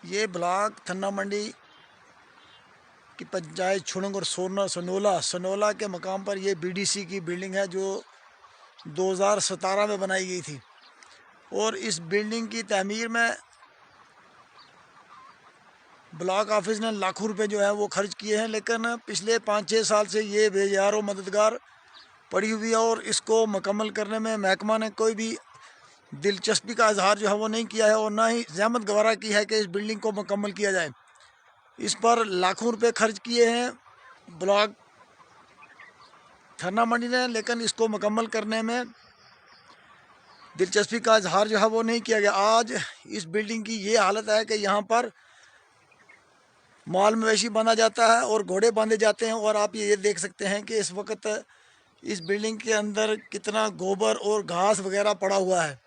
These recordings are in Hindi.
ये ब्लॉक थन्ना मंडी की पंचायत छुड़ंग और सनोला सनोला के मकाम पर ये बीडीसी की बिल्डिंग है जो 2017 में बनाई गई थी। और इस बिल्डिंग की तामीर में ब्लॉक ऑफिस ने लाखों रुपए जो है वो खर्च किए हैं, लेकिन पिछले 5-6 साल से ये बेजार और मददगार पड़ी हुई है और इसको मुकम्मल करने में महकमा ने कोई भी दिलचस्पी का इजहार जो है वो नहीं किया है और ना ही जहमत गवारा की है कि इस बिल्डिंग को मुकम्मल किया जाए। इस पर लाखों रुपए खर्च किए हैं ब्लॉक थन्ना मंडी ने, लेकिन इसको मुकम्मल करने में दिलचस्पी का इजहार जो है वो नहीं किया गया। आज इस बिल्डिंग की ये हालत है कि यहाँ पर माल मवेशी बांधा जाता है और घोड़े बांधे जाते हैं। और आप ये देख सकते हैं कि इस वक्त इस बिल्डिंग के अंदर कितना गोबर और घास वगैरह पड़ा हुआ है।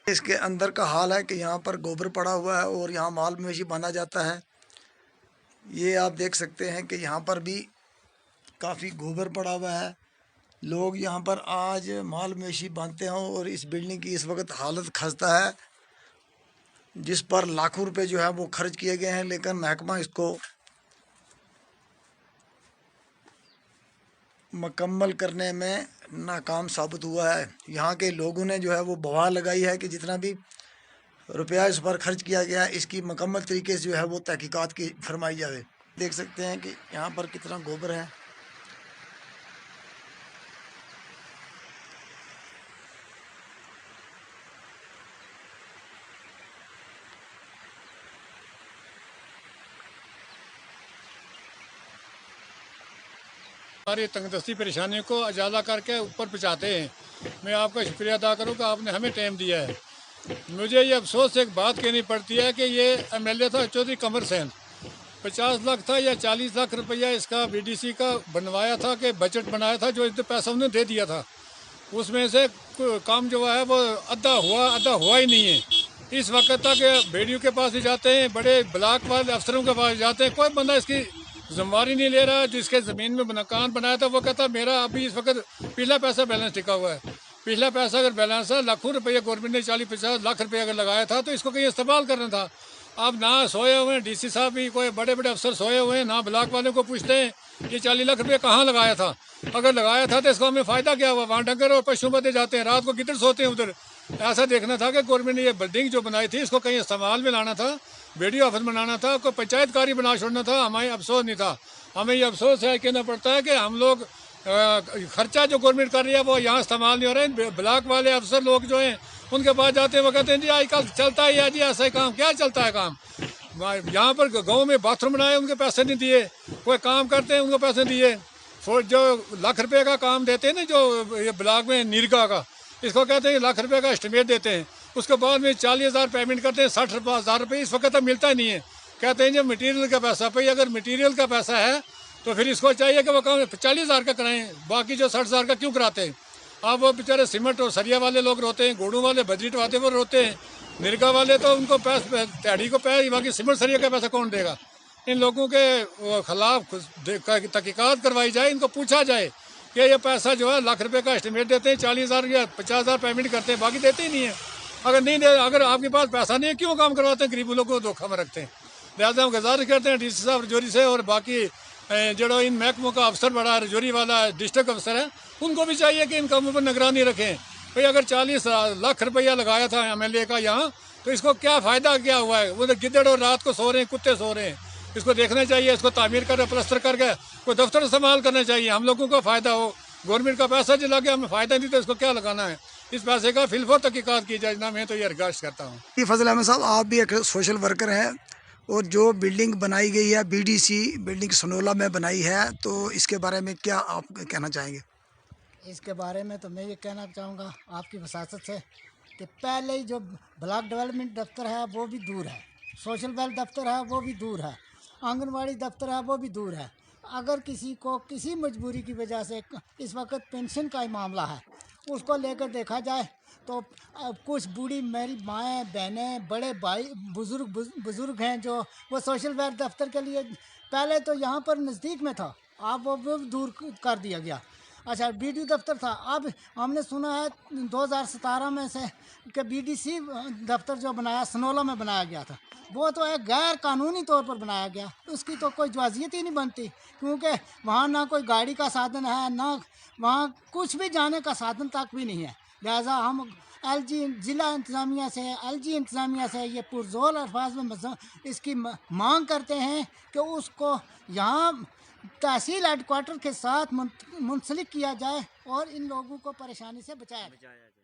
इसके अंदर का हाल है कि यहाँ पर गोबर पड़ा हुआ है और यहाँ माल मवेशी बांधा जाता है। ये आप देख सकते हैं कि यहाँ पर भी काफ़ी गोबर पड़ा हुआ है। लोग यहाँ पर आज माल मवेशी बांधते हैं और इस बिल्डिंग की इस वक्त हालत खस्ता है, जिस पर लाखों रुपए जो है वो खर्च किए गए हैं, लेकिन महकमा इसको मुकम्मल करने में नाकाम साबित हुआ है। यहाँ के लोगों ने जो है वो बवाल लगाई है कि जितना भी रुपया इस पर खर्च किया गया है इसकी मुकम्मल तरीके से जो है वो तहकीकात की फरमाई जाए। देख सकते हैं कि यहाँ पर कितना गोबर है। हमारी तंगदस्ती परेशानियों को उजाला करके ऊपर पहुँचाते हैं। मैं आपका शुक्रिया अदा करूँ कि आपने हमें टाइम दिया है। मुझे ये अफसोस एक बात कहनी पड़ती है कि ये एमएलए था चौधरी कमर सेन, 50 लाख था या 40 लाख रुपया इसका बीडीसी का बनवाया था कि बजट बनाया था, जो इतना पैसा उन्होंने दे दिया था। उसमें से काम जो है वो आधा हुआ ही नहीं है। इस वक्त तक बीडीओ के पास ही जाते हैं, बड़े ब्लॉक वाले अफसरों के पास जाते हैं, कोई बंदा इसकी जिम्मेवारी नहीं ले रहा। जिसके ज़मीन में मकान बनाया था वो कहता मेरा अभी इस वक्त पिछला पैसा बैलेंस टिका हुआ है। पिछला पैसा अगर बैलेंस है, लाखों रुपये गवर्नमेंट ने 40-50 लाख रुपये अगर लगाया था तो इसको कहीं इस्तेमाल करना था। अब ना सोए हुए हैं डीसी साहब भी, कोई बड़े बड़े अफसर सोए हुए हैं, ना ब्लॉक वाले को पूछते हैं ये 40 लाख रुपये कहाँ लगाया था। अगर लगाया था तो इसको हमें फ़ायदा क्या हुआ। वहाँ डंगर और पशु बदे जाते हैं, रात को गिद्दड़ सोते हैं उधर। ऐसा देखना था कि गवर्नमेंट ने ये बिल्डिंग जो बनाई थी इसको कहीं इस्तेमाल में लाना था, बीडीओ ऑफिस बनाना था, कोई पंचायत कार्य बना छोड़ना था। हमें अफसोस नहीं था। हमें ये अफसोस है कहना पड़ता है कि हम लोग खर्चा जो गवर्नमेंट कर रही है वो यहाँ इस्तेमाल नहीं हो रहा है। ब्लॉक वाले अफसर लोग जो हैं उनके पास जाते हैं, वो कहते हैं जी आजकल चलता ही है जी ऐसा ही काम। क्या चलता है काम? यहाँ पर गांव में बाथरूम बनाए उनके पैसे नहीं दिए, कोई काम करते हैं उनको पैसे दिए। जो लाख रुपए का काम देते हैं ना, जो ये ब्लॉक में नीरगा का, इसको कहते हैं लाख रुपए का एस्टिमेट देते हैं, उसके बाद में 40,000 पेमेंट करते हैं, 60,000 रुपये इस वक्त तक मिलता ही नहीं है। कहते हैं जो मटीरियल का पैसा भाई, अगर मटीरियल का पैसा है तो फिर इसको चाहिए कि वो काम 40,000 का कराएं, बाकी जो 60,000 का क्यों कराते हैं। अब वो बेचारे सीमेंट और सरिया वाले लोग रोते हैं, गोड़ू वाले बजट वाले वो रोते हैं, निरगा वाले तो उनको दिहाड़ी को पैसे, बाकी सीमेंट सरिया का पैसा कौन देगा। इन लोगों के खिलाफ तहकीकात करवाई जाए, इनको पूछा जाए कि ये पैसा जो है लाख रुपए का एस्टिमेट देते हैं, 40,000 या 50,000 पेमेंट करते हैं, बाकी देते ही नहीं है। अगर नहीं दे, अगर आपके पास पैसा नहीं है क्यों काम करवाते हैं, गरीब लोगों को धोखा में रखते हैं। लिहाजा हम गुजारिश करते हैं डीसी साहब रजौरी से और बाकी जो इन महकमों का अफसर बड़ा रजौरी वाला डिस्ट्रिक्ट अफसर है, उनको भी चाहिए कि इन कामों पर निगरानी रखें। भाई अगर 40 लाख रुपया लगाया था एमएलए का यहाँ, तो इसको क्या फ़ायदा क्या हुआ है। वो तो गिद्दड़ और रात को सो रहे हैं, कुत्ते सो रहे हैं। इसको देखना चाहिए, इसको तामीर कर प्लस्तर करके कोई दफ्तर इस्तेमाल करना चाहिए, हम लोगों को फ़ायदा हो। गवर्नमेंट का पैसा जो लगे हमें फ़ायदा नहीं तो इसको क्या लगाना है। इस पैसे का फिलफोर तहकीकात की जाए ना, मैं तो ये रिक्वेस्ट करता हूँ। फजल अहमद साहब, आप भी एक सोशल वर्कर हैं और जो बिल्डिंग बनाई गई है बीडीसी बिल्डिंग सनोला में बनाई है, तो इसके बारे में क्या आप कहना चाहेंगे? इसके बारे में तो मैं ये कहना चाहूँगा आपकी वसासत से कि पहले ही जो ब्लॉक डेवलपमेंट दफ्तर है वो भी दूर है, सोशल वेल दफ्तर है वो भी दूर है, आंगनवाड़ी दफ्तर है वो भी दूर है। अगर किसी को किसी मजबूरी की वजह से इस वक्त पेंशन का ही मामला है, उसको लेकर देखा जाए तो कुछ बूढ़ी मेरी माएँ बहनें बड़े भाई बुज़ुर्ग हैं जो वो सोशल वेल दफ्तर के लिए पहले तो यहाँ पर नज़दीक में था, अब वो दूर कर दिया गया। अच्छा, बीडीओ दफ्तर था। अब हमने सुना है 2017 में से कि बीडीसी दफ्तर जो बनाया सनोला में बनाया गया था, वो तो एक गैर कानूनी तौर पर बनाया गया, उसकी तो कोई जाजियत ही नहीं बनती, क्योंकि वहाँ ना कोई गाड़ी का साधन है, ना वहाँ कुछ भी जाने का साधन तक भी नहीं है। लिहाजा हम एलजी ज़िला इंतज़ामिया से, एलजी इंतज़ामिया से ये पुरजोर अल्फाज में इसकी मांग करते हैं कि उसको यहाँ तहसील हेडक्वार्टर के साथ मुंसलिक किया जाए और इन लोगों को परेशानी से बचाया जाए।